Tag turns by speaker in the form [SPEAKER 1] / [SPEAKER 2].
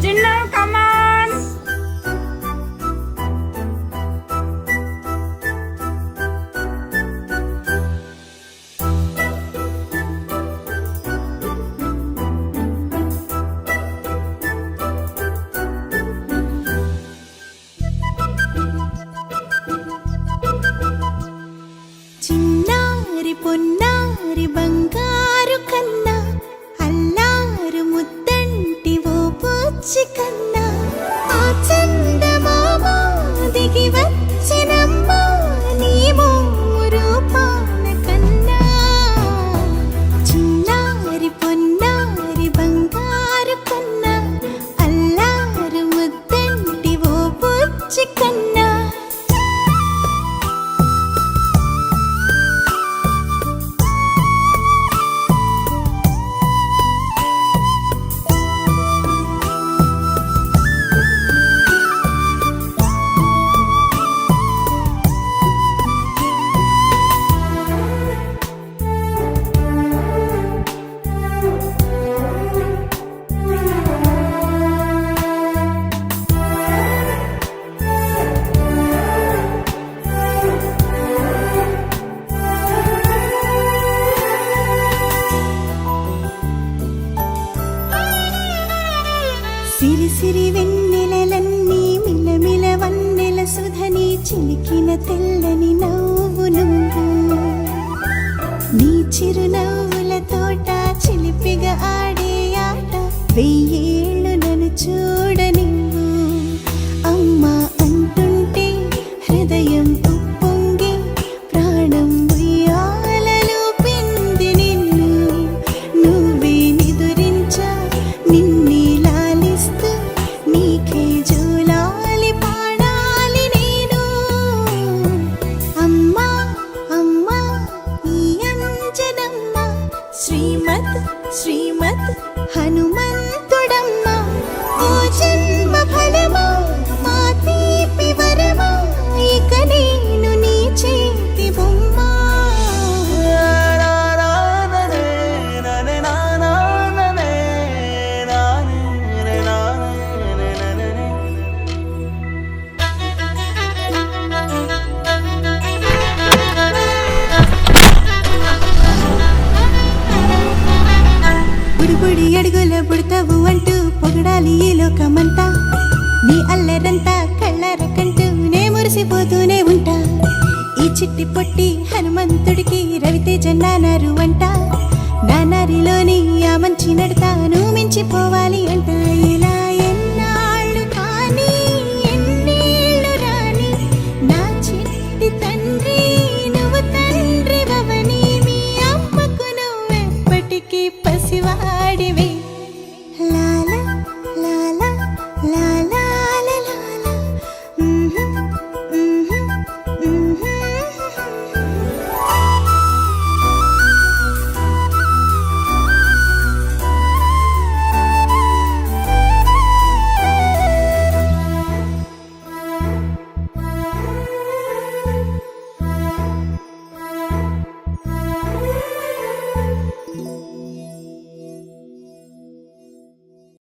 [SPEAKER 1] చిన్ను కమాన్.
[SPEAKER 2] చిన్నారి పొన్నారి బంగారు కన్నా అల్లారు ముద్దంటి ఓ పుచ్చి కన్నా ఆ చందమామ దిగి వచ్చినమ్మ నీ రూపాన కన్నా. చిన్నారి పొన్నారి బంగారు కన్నా అల్లారు ముద్దంటి ఓ పుచ్చి కన్నా. సిరి సిరి వెన్నెలలన్నీ మిలమిల వన్నెల సుధని చిలికిన తెల్లని నవ్వు నువ్వు. నీ చిరునవ్వుల తోట చిలిపిగా ఆడే ఆట వెయ్యేళ్ళు నన్ను చూడ నువ్వు. అమ్మా అంటుంటే హృదయం ఉప్పొంగి ప్రాణం ఉయ్యాలలో పిండి నిన్ను. నువ్వే నిదురించా నిన్నే లాలిస్తూ నీకే జోలాలి పాడాలి నేను. అమ్మా అమ్మా నీ అంజనమ్మ శ్రీమత్ శ్రీమత్ హనుమంతుడమ్మ. ఓ జన్మ ఫలమా మా తీపి వరమా ఇక నేను నీ చేతి బొమ్మ. బుడిబుడి అడుగుల బుడతావు అంటూ పొగడాలి ఈ లోకమంతా. నీ అల్లరంతా కళ్ళారకంటూ నే మురిసిపోతూనే ఉంటా. ఈ చిట్టి పొట్టి హనుమంతుడికి రవితేజ నానారు అంట. నానారిలోని ఆ మంచి నడతాను మించిపోవాలి అంట. ఇలా ఎన్నాళ్ళు కానీ ఎన్నేళ్ళు రాని నా చిట్టి తండ్రి నువ్వు తండ్రి భవని. మీ అమ్మకు నువ్వెప్పటికీ పసివాడివి.